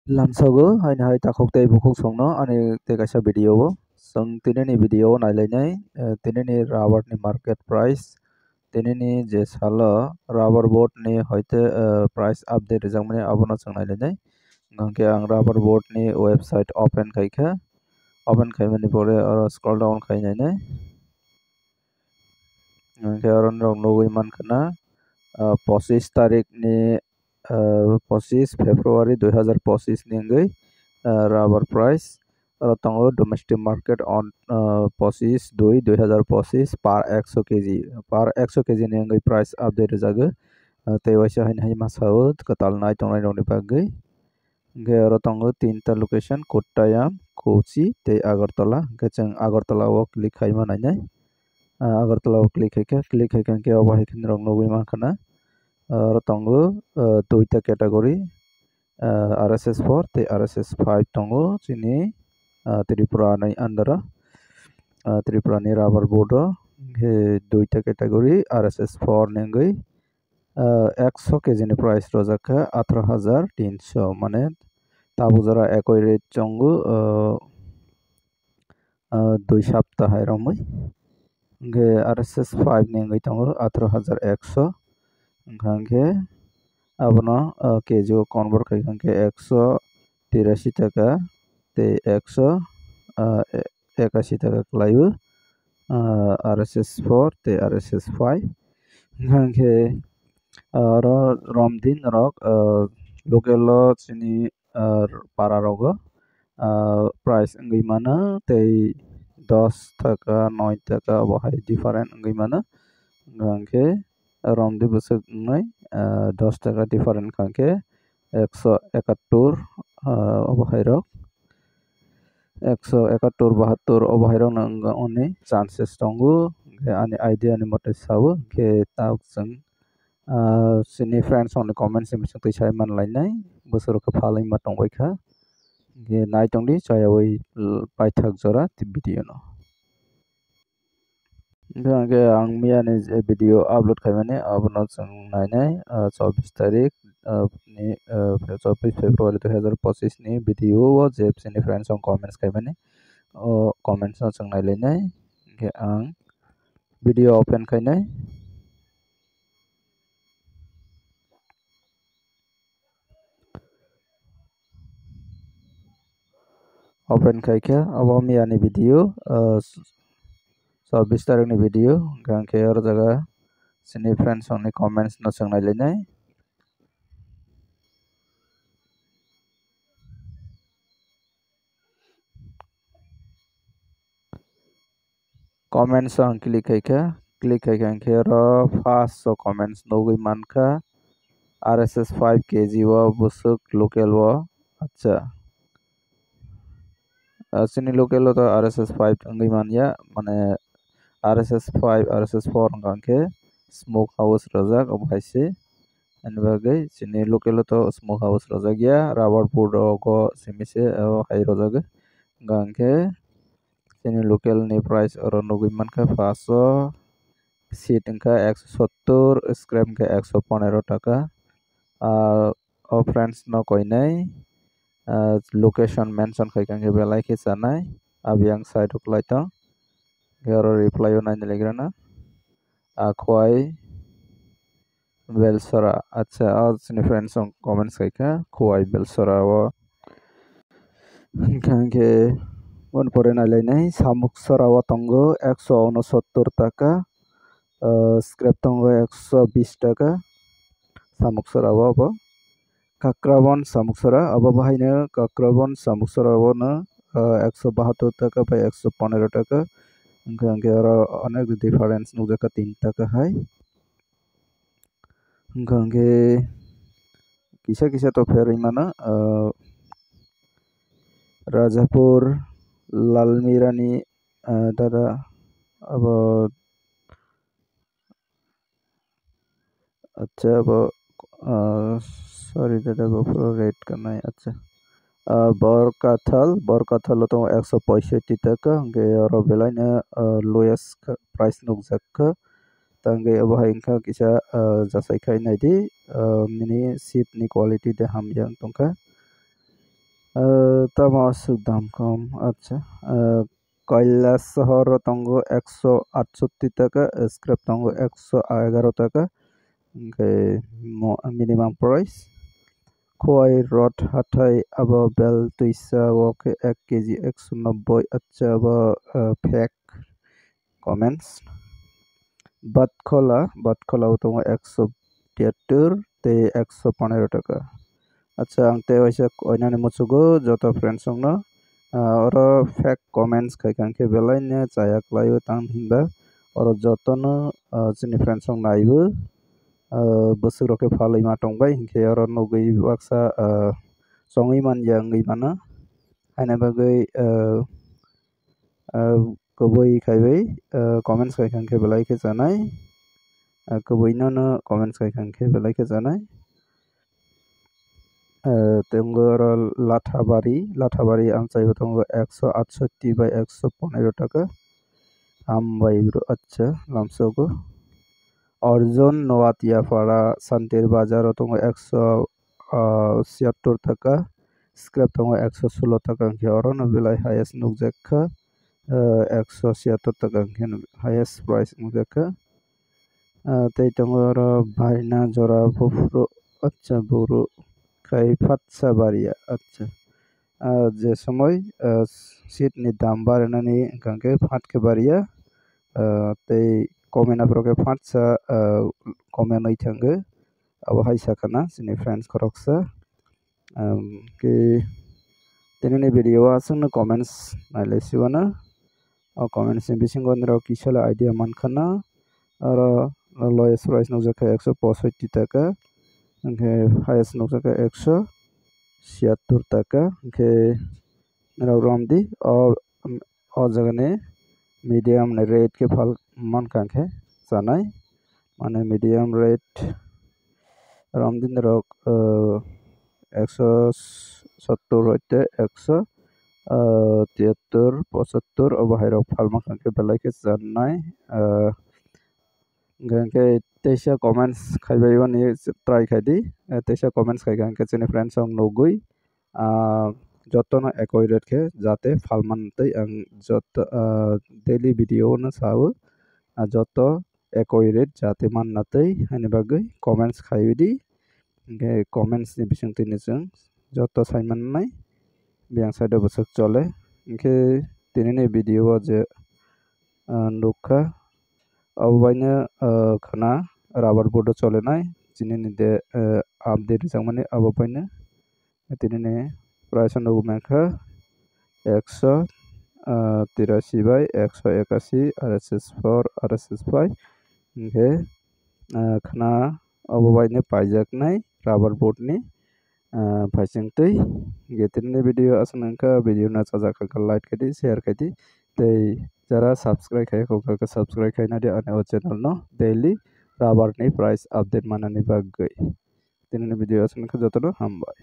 Lamsago haina hai takok tei bukuk songno ani te kaisa video o song tinani video nailainai tinani rubber ni market price tinani je salo rubber board ni hoite price update rijangmani abono song nailainai ngangke ang rubber board ni website open khaimani pore aro scroll down khainainai ngangke aron rok nugui mankana 25 tarik ni 25 Februari 2025 ni ngai rubber price tongo domestic market on 25/2/2025 per 100 kg per 100 kg ni ngai price update jaga te waisa hain hai masao katal nai tongnai roni bagai ngai aro tongo tinta location Kottayam Kochi te Agartala kachang Agartala o click khaima nainai Agartala o click haika ke obo haikin rok nugui mankana tongo duita category RSS4 te RSS5 tongo sini Tripura ni andara Tripura ni rubber board ke duita category RSS4 nengai 100 KG ni price rojaka 18,300 মানে tabu jara ekoi rate chongo 2 সপ্তাহ romoi nge RSS5 nengai tongo 18,100 ngangke abono KG convert khaikangke 183 টাকা te 181 টাকা kalaio RSS4 te RSS5 ngangke aro romdin rok local chini para rogo price ngai mana tei 10 টাকা 9 টাকা bahai different ngai mana ngangke romdi busuk ngai 10 টাকা different kangke 171 bahai rok 171 bahai rok nang oni chances tongo ani idea ni mote sawo ke tauk sang sini friends on the comments sim sing sai man lainai busur ka phalai ma tongbai kha ge nai tongdi chaya oi paithak jora ti video no ge ang mia ni video upload khaimani abono chung nainai 24 tarik ni 24 Februari 2025 ni video o je sini friends on comments khaimani o comments no chung nailai ge ang video open khainai open khaikha abo mia ni video 24 tarik ni video gangke or jaga sini friends on ni comments no chung nailai comments on click haika ro first so comments nogui mankha RSS 5 kg o busuk local o acha sini local o to RSS 5 ngai manya mane RSS 5 RSS 4 ngangke smoke house rojak obhaise ani bagai sini local o to smoke house rojak ya rubber board go simise hai rojak ngangke sini local ni price oro nugui mankha 500 seat engka 170 scrap engka 115 টাকা o friends no koinai location mention khaikangke belai ke chanai abiang side uklai tong gero reply o nai legrana akhwai belsora acha sini friends on comments khaika khwai belsora o kangke mon pore nai samuksara o tongo 169 টাকা scrap tongo 120 টাকা samuksara o Kakrabon samuksara abo bahaina Kakrabon samuksara abo na 172 টাকা by 115 টাকা ngangke aro onek difference nugjaka 3 টাকা hai ngangke kisa to feri mana Rajapur Lalmirani dara abo acha abo sorry dada gopro rate karna है अच्छा बरकाथल तो 165 টাকা गे और बेलाइना lowest price नुकजक तंगे अब हाइंखा किसा जासाइखाय नायदि मिनि सीट नि क्वालिटी दे हामयां तंका termasuk dalam kom acha Kailash শহর তঙ্গ 168 টাকা স্ক্র্যাপ তঙ্গ 111 টাকা মিনিমাম প্রাইস খোয়াই রড হাঠাই আবা বেল তুইসা ওকে 1 কেজি 190 আচ্ছা আবা ফেক কমেন্টস বাতখলা তঙ্গ 173 তে 115 টাকা আচ্ছা আংতে ওইসা ওইনানি মুচুগো যত ফ্রেন্ডস সংনো और फेक कमेंट्स खायखांखे बेलायनो जायाख्लायो तांहिंबा और जतनो जोंनि फ्रेंड्स नायबो बोसोरके फालैमा टंबाय हिंखे और नगै बाक्सा सङै मानया ngै माना हायना बागै कबै खायबै कमेंट्स खायखांखे बेलायखे जानाय कबैनो कमेंट्स खायखांखे बेलायखे जानाय तेंगोर लाठाबारी आमचाइबो तंगो 168 बाय 115 टाका हामबायब्रो अच्छा लामसोगो अर्जुन नवातियापाड़ा शांतिर बाजार तंगो 176 टाका स्क्रैप तंगो 116 टाका के अरन बिलाय हाईएस्ट नुकजेखा 176 टाका के हाईएस्ट प्राइस नुकजेखा तै तंगोर भाइना जरा बुफ्रो अच्छा बुरु खाई फाटसा बारिया अच्छा जे समय सीटनि दाम बारायनानै गांके फाटके बारिया तै कमेनाफोरके फाटसा कमेनै थांगो अब हायसाखाना जोंनि फ्रेंड्स खरकसा कि दिनैनि भिडिअआ जोंनो कमेंट्स नायलायसिवानो कमेंट्स बिसिंगो निराव किसला आइडिया मानखाना आरो लयेस्ट प्राइस नुजाखा 165 टाका ओंखे हाईएस्ट नुजाखा 176 टाका ओंखे निराव रमदी और जगने मीडियम रेट के फल मन कांखे जानाय माने मीडियम रेट रमदिन रक 170 होते 173 75 और बाहर फालमा कांखे बेलायखे जानाय गांके तेसा कमेंट्स खायबायबा नि ट्राई खायदी तेसा कमेंट्स खायगांके जोंनि फ्रेंड्स आं नगै जतनो एक्युरेट के जाते फालमानतै आं जत डेली वीडियो न सावो जत एक्युरेट जाते माननातै हानि बागै कमेंट्स खायदी कमेंट्स नि बिसंतिनि जों जत साइमाननाय बियां साइडो बसक चले इनके दिनैनि वीडियो जे नुखा अबायनो खाना राबार बोर्ड चलेनाय दिनैनि दे आपडेट जांमाने अबायनो दिनैनि प्राइस नुगुमेखा 183 बाय 181 RSS4 RSS5 इनके खाना अबायनो पाइजाकनाय राबार बोर्ड नि फाइसिंतै गेटिननि वीडियो असनंका वीडियो ना चाजाका लाइक कदी शेयर कदी तै जरा सब्सक्राइब खायखौ सब्सक्राइब खायना दे आने चैनल नो डेली राबार नि प्राइस अपडेट माननानै बागै दिनैनि वीडियो असनंका जतनो हामबाय।